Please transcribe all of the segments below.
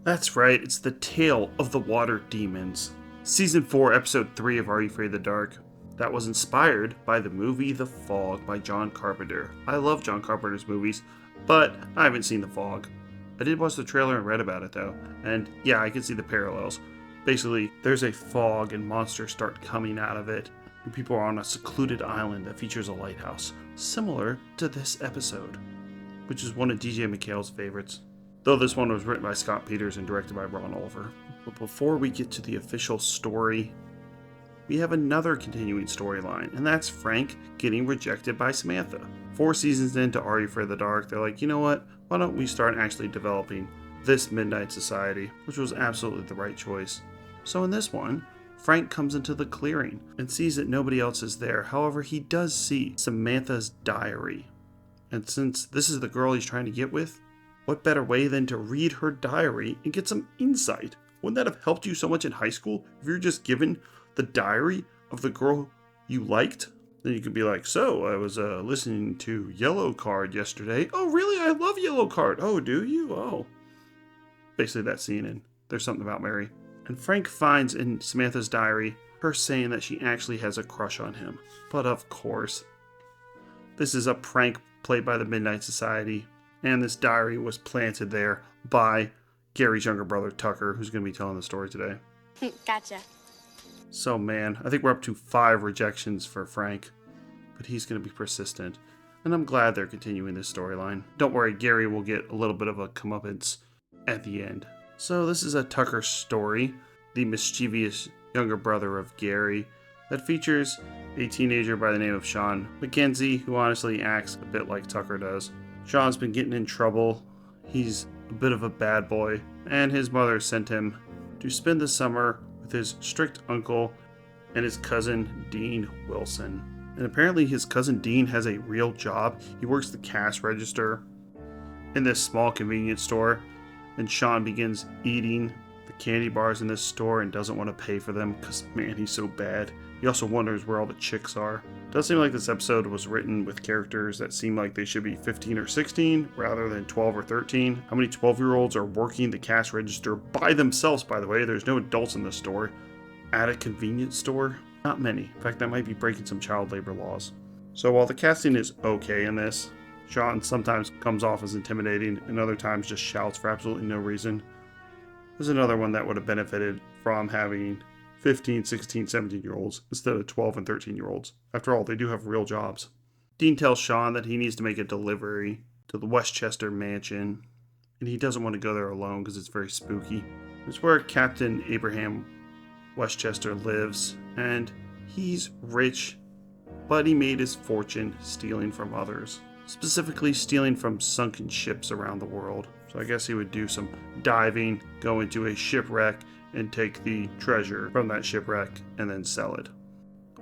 That's right, it's the tale of the water demons. Season 4, Episode 3 of Are You Afraid of the Dark? That was inspired by the movie The Fog by John Carpenter. I love John Carpenter's movies, but I haven't seen The Fog. I did watch the trailer and read about it though, and yeah, I can see the parallels. Basically, there's a fog and monsters start coming out of it, and people are on a secluded island that features a lighthouse, similar to this episode, which is one of DJ McHale's favorites. Though this one was written by Scott Peters and directed by Ron Oliver. But before we get to the official story, we have another continuing storyline, and that's Frank getting rejected by Samantha. 4 seasons into Are You Afraid of the Dark, they're like, you know what? Why don't we start actually developing this Midnight Society, which was absolutely the right choice. So in this one, Frank comes into the clearing and sees that nobody else is there. However, he does see Samantha's diary. And since this is the girl he's trying to get with, what better way than to read her diary and get some insight? Wouldn't that have helped you so much in high school if you're just given the diary of the girl you liked? Then you could be like, so I was listening to Yellow Card yesterday. Oh, really? I love Yellow Card. Oh, do you? Oh. Basically that scene in There's Something About Mary. And Frank finds in Samantha's diary her saying that she actually has a crush on him. But of course, this is a prank played by the Midnight Society. And this diary was planted there by Gary's younger brother, Tucker, who's going to be telling the story today. Gotcha. So man, I think we're up to 5 rejections for Frank. But he's going to be persistent. And I'm glad they're continuing this storyline. Don't worry, Gary will get a little bit of a comeuppance at the end. So this is a Tucker story, the mischievous younger brother of Gary, that features a teenager by the name of Sean McKenzie, who honestly acts a bit like Tucker does. Sean's been getting in trouble, he's a bit of a bad boy, and his mother sent him to spend the summer with his strict uncle and his cousin Dean Wilson. And apparently his cousin Dean has a real job. He works the cash register in this small convenience store, and Sean begins eating the candy bars in this store and doesn't want to pay for them because, man, he's so bad. He also wonders where all the chicks are. It does seem like this episode was written with characters that seem like they should be 15 or 16 rather than 12 or 13. How many 12-year-olds are working the cash register by themselves, by the way? There's no adults in this store. At a convenience store? Not many. In fact, that might be breaking some child labor laws. So while the casting is okay in this, Sean sometimes comes off as intimidating and other times just shouts for absolutely no reason. There's another one that would have benefited from having 15, 16, 17-year-olds instead of 12 and 13-year-olds. After all, they do have real jobs. Dean tells Sean that he needs to make a delivery to the Westchester mansion, and he doesn't want to go there alone because it's very spooky. It's where Captain Abraham Westchester lives, and he's rich, but he made his fortune stealing from others. Specifically stealing from sunken ships around the world. So I guess he would do some diving, go into a shipwreck, and take the treasure from that shipwreck and then sell it.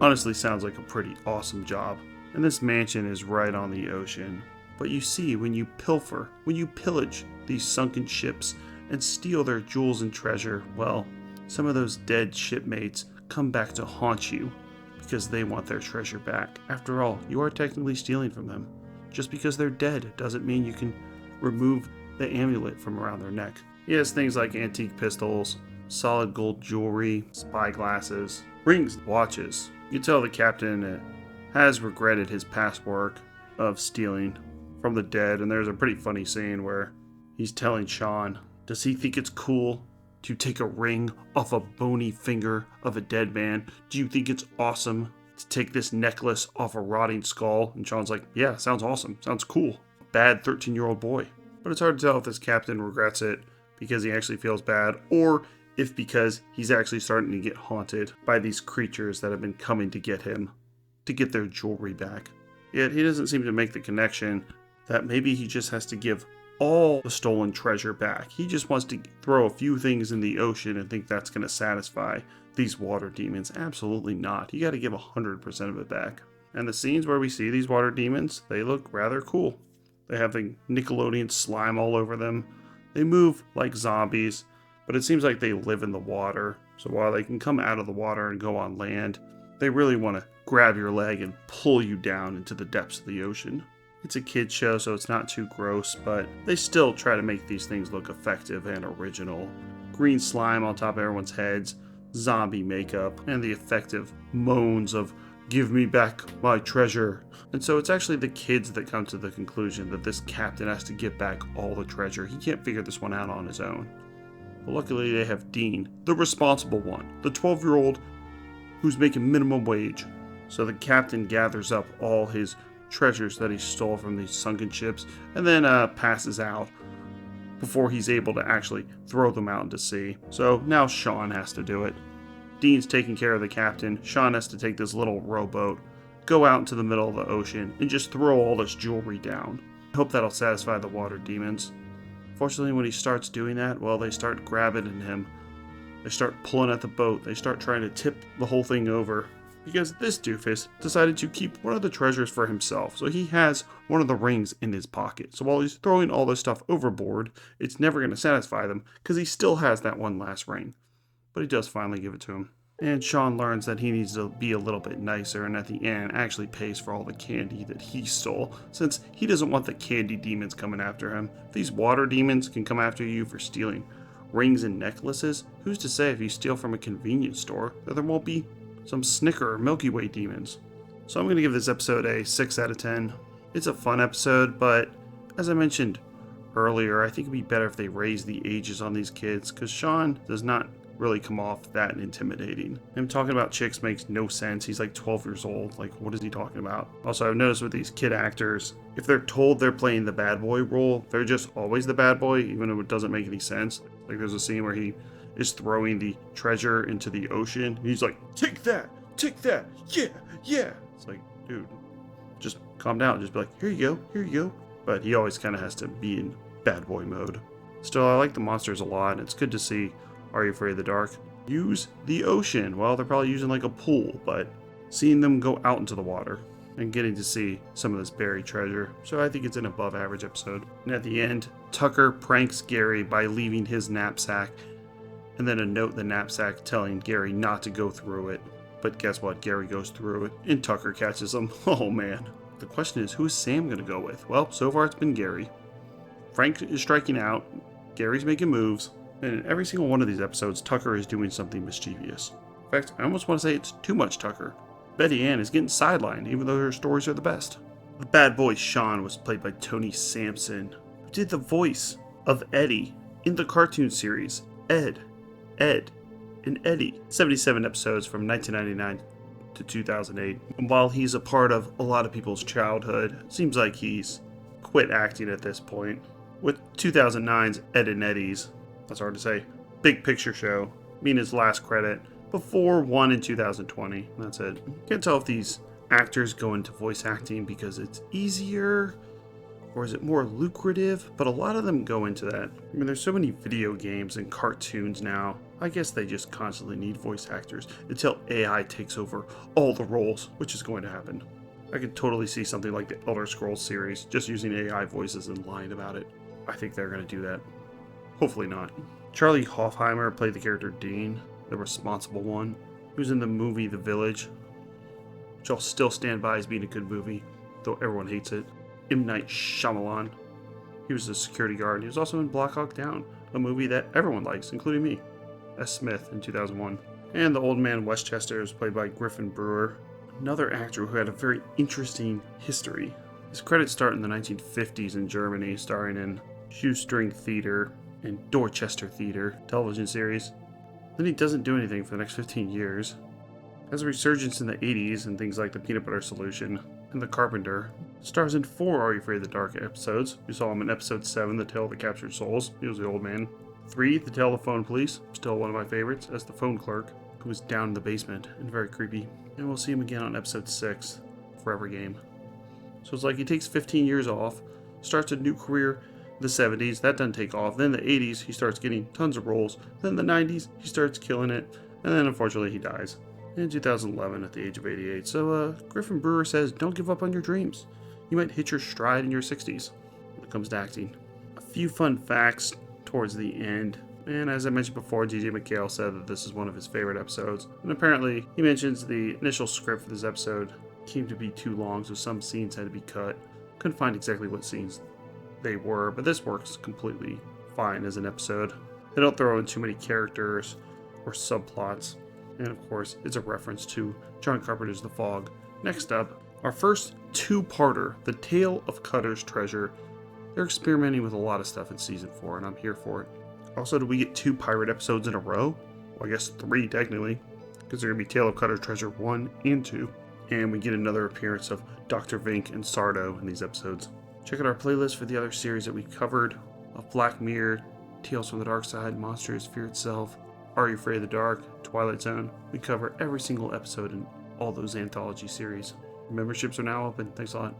Honestly, sounds like a pretty awesome job. And this mansion is right on the ocean. But you see, when you pillage these sunken ships and steal their jewels and treasure, well, some of those dead shipmates come back to haunt you because they want their treasure back. After all, you are technically stealing from them. Just because they're dead doesn't mean you can remove the amulet from around their neck. He has things like antique pistols, solid gold jewelry, spy glasses, rings, watches. You can tell the captain has regretted his past work of stealing from the dead, and there's a pretty funny scene where he's telling Sean, does he think it's cool to take a ring off a bony finger of a dead man? Do you think it's awesome to take this necklace off a rotting skull? And Sean's like, yeah, sounds awesome. Sounds cool. Bad 13-year-old boy. But it's hard to tell if this captain regrets it because he actually feels bad, or if because he's actually starting to get haunted by these creatures that have been coming to get him, to get their jewelry back. Yet he doesn't seem to make the connection that maybe he just has to give all the stolen treasure back. He just wants to throw a few things in the ocean and think that's going to satisfy these water demons. Absolutely not. You got to give 100% of it back. And the scenes where we see these water demons, they look rather cool. They have the Nickelodeon slime all over them. They move like zombies, but it seems like they live in the water. So while they can come out of the water and go on land, they really want to grab your leg and pull you down into the depths of the ocean. It's a kid's show, so it's not too gross, but they still try to make these things look effective and original. Green slime on top of everyone's heads, zombie makeup, and the effective moans of "give me back my treasure." And so it's actually the kids that come to the conclusion that this captain has to get back all the treasure. He can't figure this one out on his own. But luckily they have Dean, the responsible one, the 12-year-old who's making minimum wage. So the captain gathers up all his treasures that he stole from these sunken ships and then passes out before he's able to actually throw them out into sea. So now Sean has to do it. Dean's taking care of the captain. Sean has to take this little rowboat, go out into the middle of the ocean, and just throw all this jewelry down. I hope that'll satisfy the water demons. Fortunately, when he starts doing that, well, they start grabbing at him. They start pulling at the boat. They start trying to tip the whole thing over. Because this doofus decided to keep one of the treasures for himself. So he has one of the rings in his pocket. So while he's throwing all this stuff overboard, it's never going to satisfy them because he still has that one last ring. But he does finally give it to him. And Sean learns that he needs to be a little bit nicer, and at the end actually pays for all the candy that he stole, since he doesn't want the candy demons coming after him. If these water demons can come after you for stealing rings and necklaces, who's to say if you steal from a convenience store that there won't be some Snicker or Milky Way demons? So I'm going to give this episode a 6 out of 10. It's a fun episode, but as I mentioned earlier, I think it'd be better if they raise the ages on these kids, because Sean does not really come off that intimidating. Him talking about chicks makes no sense. He's like 12 years old. Like, what is he talking about? Also, I've noticed with these kid actors, if they're told they're playing the bad boy role, they're just always the bad boy, even if it doesn't make any sense. Like, there's a scene where he is throwing the treasure into the ocean. He's like, take that, yeah, yeah. It's like, dude, just calm down. Just be like, here you go. But he always kind of has to be in bad boy mode. Still, I like the monsters a lot, and it's good to see Are You Afraid of the Dark use the ocean. Well, they're probably using like a pool, but seeing them go out into the water and getting to see some of this buried treasure. So I think it's an above average episode. And at the end, Tucker pranks Gary by leaving his knapsack and then a note in the knapsack telling Gary not to go through it. But guess what? Gary goes through it and Tucker catches him. Oh man. The question is, who is Sam going to go with? Well, so far it's been Gary. Frank is striking out. Gary's making moves. And in every single one of these episodes, Tucker is doing something mischievous. In fact, I almost want to say it's too much Tucker. Betty Ann is getting sidelined, even though her stories are the best. The bad boy Sean was played by Tony Sampson, who did the voice of Eddie in the cartoon series Ed, and Eddie. 77 episodes from 1999 to 2008. And while he's a part of a lot of people's childhood, it seems like he's quit acting at this point. With 2009's Ed and Eddie's, that's hard to say, Big Picture Show being his last credit before one in 2020. That's it. Can't tell if these actors go into voice acting because it's easier or is it more lucrative, but a lot of them go into that. I mean, there's so many video games and cartoons now. I guess they just constantly need voice actors until AI takes over all the roles, which is going to happen. I could totally see something like the Elder Scrolls series just using AI voices and lying about it. I think they're going to do that. Hopefully not. Charlie Hoffheimer played the character Dean, the responsible one. He was in the movie The Village, which I'll still stand by as being a good movie, though everyone hates it. M. Night Shyamalan. He was a security guard. He was also in Black Hawk Down, a movie that everyone likes, including me. S. Smith in 2001. And the old man Westchester was played by Griffin Brewer, another actor who had a very interesting history. His credits start in the 1950s in Germany, starring in Shoestring Theater and Dorchester Theater television series. Then he doesn't do anything for the next 15 years. Has a resurgence in the 80s and things like The Peanut Butter Solution and The Carpenter. Stars in 4 Are You Afraid of the Dark episodes. We saw him in episode 7, The Tale of the Captured Souls. He was the old man. 3, The Tale of the Phone Police. Still one of my favorites as the phone clerk, who was down in the basement and very creepy. And we'll see him again on episode 6, Forever Game. So it's like he takes 15 years off, starts a new career in the 70s, that doesn't take off. Then the 80s, he starts getting tons of roles. Then the 90s, he starts killing it. And then unfortunately he dies in 2011 at the age of 88. So Griffin Brewer says, don't give up on your dreams. You might hit your stride in your 60s when it comes to acting. A few fun facts towards the end. And as I mentioned before, DJ McHale said that this is one of his favorite episodes. And apparently, he mentions the initial script for this episode came to be too long, so some scenes had to be cut. Couldn't find exactly what scenes they were, but this works completely fine as an episode. They don't throw in too many characters or subplots, and of course, it's a reference to John Carpenter's The Fog. Next up, our first two-parter, The Tale of Cutter's Treasure. They're experimenting with a lot of stuff in Season 4, and I'm here for it. Also, do we get 2 pirate episodes in a row? Well, I guess 3 technically, because they're going to be Tale of Cutter's Treasure 1 and 2. And we get another appearance of Dr. Vink and Sardo in these episodes. Check out our playlist for the other series that we covered of Black Mirror, Tales from the Dark Side, Monsters, Fear Itself, Are You Afraid of the Dark, Twilight Zone. We cover every single episode in all those anthology series. Memberships are now open. Thanks a lot.